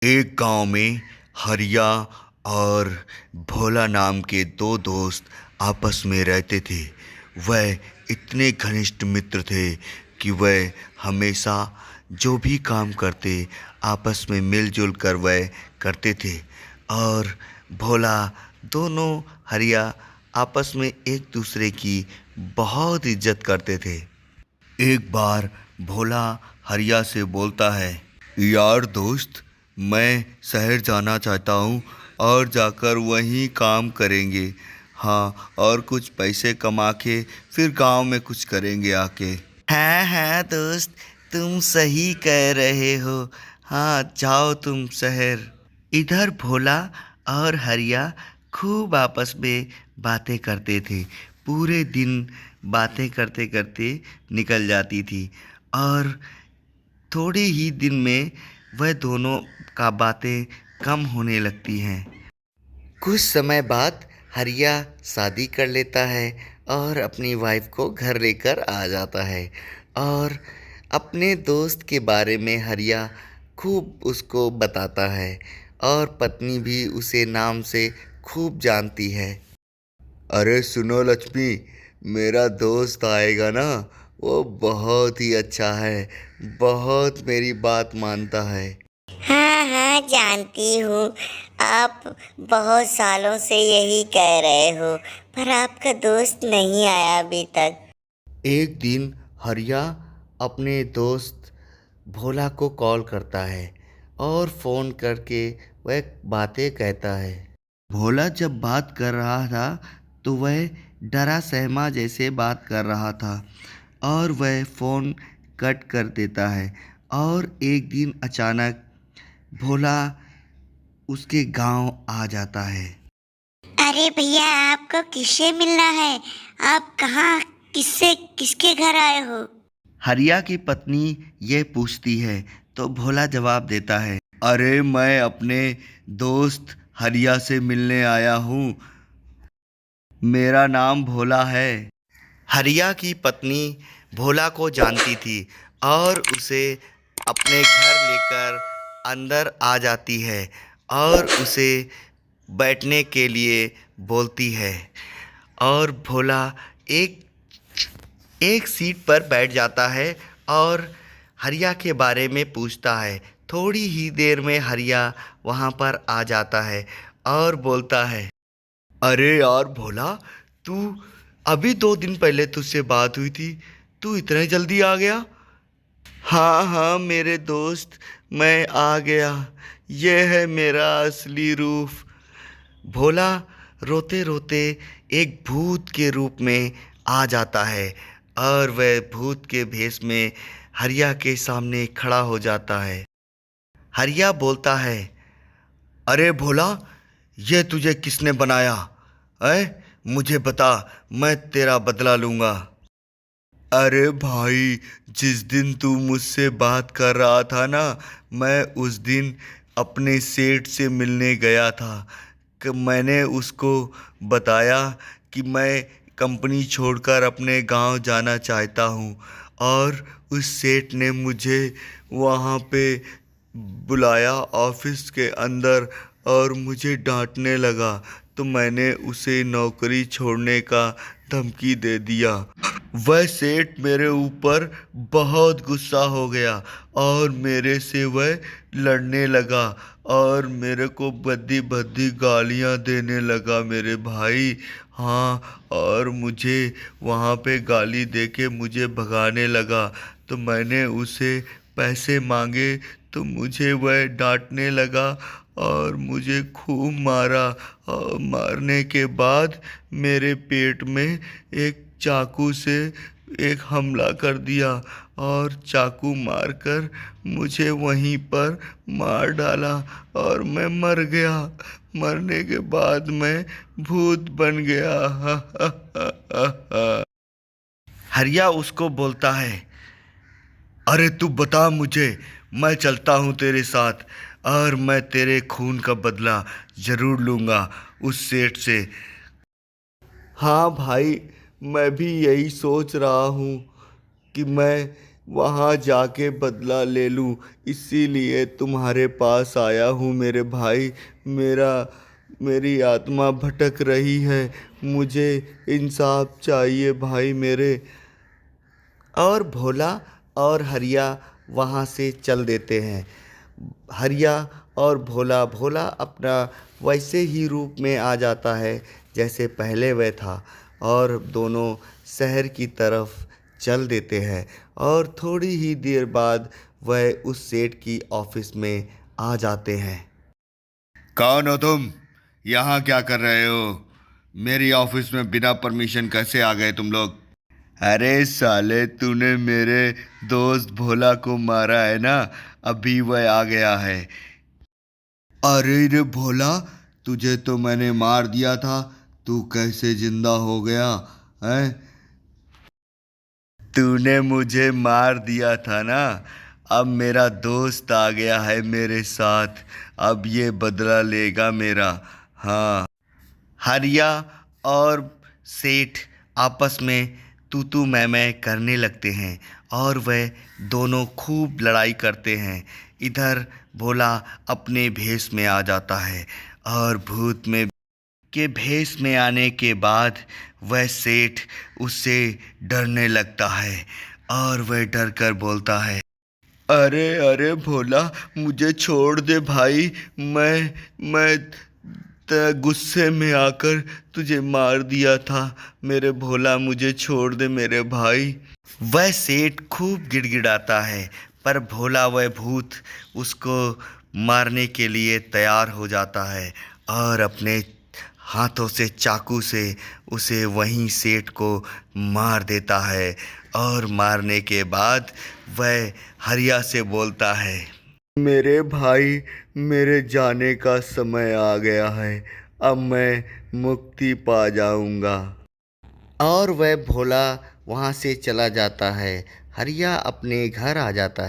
एक गांव में हरिया और भोला नाम के दो दोस्त आपस में रहते थे। वह इतने घनिष्ठ मित्र थे कि वह हमेशा जो भी काम करते आपस में मिलजुल कर वह करते थे। और भोला दोनों हरिया आपस में एक दूसरे की बहुत इज्जत करते थे। एक बार भोला हरिया से बोलता है, यार दोस्त, मैं शहर जाना चाहता हूँ और जाकर वहीं काम करेंगे। हाँ, और कुछ पैसे कमा के फिर गांव में कुछ करेंगे आके। हाँ हाँ दोस्त, तुम सही कह रहे हो। हाँ, जाओ तुम शहर। इधर भोला और हरिया खूब आपस में बातें करते थे। पूरे दिन बातें करते करते निकल जाती थी और थोड़े ही दिन में वह दोनों का बातें कम होने लगती हैं। कुछ समय बाद हरिया शादी कर लेता है और अपनी वाइफ को घर लेकर आ जाता है। और अपने दोस्त के बारे में हरिया खूब उसको बताता है और पत्नी भी उसे नाम से खूब जानती है। अरे सुनो लक्ष्मी, मेरा दोस्त आएगा ना, वो बहुत ही अच्छा है, बहुत मेरी बात मानता है। हाँ हाँ, जानती हूँ। आप बहुत सालों से यही कह रहे हो, पर आपका दोस्त नहीं आया अभी तक। एक दिन हरिया अपने दोस्त भोला को कॉल करता है और फ़ोन करके वह बातें कहता है। भोला जब बात कर रहा था तो वह डरा सहमा जैसे बात कर रहा था और वह फ़ोन कट कर देता है। और एक दिन अचानक भोला उसके गांव आ जाता है। अरे भैया, आपको किससे मिलना है? आप कहाँ, किससे, किसके घर आए हो? हरिया की पत्नी ये पूछती है तो भोला जवाब देता है, अरे मैं अपने दोस्त हरिया से मिलने आया हूँ, मेरा नाम भोला है। हरिया की पत्नी भोला को जानती थी और उसे अपने घर लेकर अंदर आ जाती है और उसे बैठने के लिए बोलती है। और भोला एक एक सीट पर बैठ जाता है और हरिया के बारे में पूछता है। थोड़ी ही देर में हरिया वहाँ पर आ जाता है और बोलता है, अरे यार भोला, तू अभी 2 दिन पहले तुझसे बात हुई थी, तू इतने जल्दी आ गया। हाँ हाँ मेरे दोस्त, मैं आ गया, ये है मेरा असली रूप। भोला रोते रोते एक भूत के रूप में आ जाता है और वह भूत के भेष में हरिया के सामने खड़ा हो जाता है। हरिया बोलता है, अरे भोला, ये तुझे किसने बनाया? अय मुझे बता, मैं तेरा बदला लूँगा। अरे भाई, जिस दिन तू मुझसे बात कर रहा था ना, मैं उस दिन अपने सेठ से मिलने गया था कि मैंने उसको बताया कि मैं कंपनी छोड़कर अपने गांव जाना चाहता हूं। और उस सेठ ने मुझे वहां पे बुलाया ऑफिस के अंदर और मुझे डांटने लगा, तो मैंने उसे नौकरी छोड़ने का धमकी दे दिया। वह सेठ मेरे ऊपर बहुत गुस्सा हो गया और मेरे से वह लड़ने लगा और मेरे को भद्दी भद्दी गालियां देने लगा मेरे भाई। हाँ, और मुझे वहाँ पे गाली देके मुझे भगाने लगा, तो मैंने उसे पैसे मांगे तो मुझे वह डांटने लगा और मुझे खूब मारा। और मारने के बाद मेरे पेट में एक चाकू से एक हमला कर दिया और चाकू मारकर मुझे वहीं पर मार डाला और मैं मर गया। मरने के बाद मैं भूत बन गया। हरिया उसको बोलता है, अरे तू बता मुझे, मैं चलता हूँ तेरे साथ और मैं तेरे खून का बदला ज़रूर लूँगा उस सेठ से। हाँ भाई, मैं भी यही सोच रहा हूँ कि मैं वहाँ जाके बदला ले लूँ, इसीलिए तुम्हारे पास आया हूँ मेरे भाई। मेरी आत्मा भटक रही है, मुझे इंसाफ चाहिए भाई मेरे। और भोला और हरिया वहाँ से चल देते हैं। हरिया और भोला भोला अपना वैसे ही रूप में आ जाता है जैसे पहले वह था, और दोनों शहर की तरफ चल देते हैं। और थोड़ी ही देर बाद वह उस सेठ की ऑफिस में आ जाते हैं। कौन हो तुम? यहाँ क्या कर रहे हो? मेरी ऑफिस में बिना परमिशन कैसे आ गए तुम लोग? अरे साले, तूने मेरे दोस्त भोला को मारा है ना, अभी वह आ गया है। अरे रे भोला, तुझे तो मैंने मार दिया था, तू कैसे जिंदा हो गया है? तूने मुझे मार दिया था ना, अब मेरा दोस्त आ गया है मेरे साथ, अब ये बदला लेगा मेरा। हाँ। हरिया और सेठ आपस में तू तू मैं करने लगते हैं और वह दोनों खूब लड़ाई करते हैं। इधर भोला अपने भेष में आ जाता है और भूत में के भेष में आने के बाद वह सेठ उससे डरने लगता है और वह डर कर बोलता है, अरे अरे भोला, मुझे छोड़ दे भाई, मैं गुस्से में आकर तुझे मार दिया था। मेरे भोला, मुझे छोड़ दे मेरे भाई। वह सेठ खूब गिड़गिड़ाता है, पर भोला वह भूत उसको मारने के लिए तैयार हो जाता है और अपने हाथों से चाकू से उसे वहीं सेठ को मार देता है। और मारने के बाद वह हरिया से बोलता है, मेरे भाई, मेरे जाने का समय आ गया है, अब मैं मुक्ति पा जाऊंगा। और वह भोला वहाँ से चला जाता है। हरिया अपने घर आ जाता है।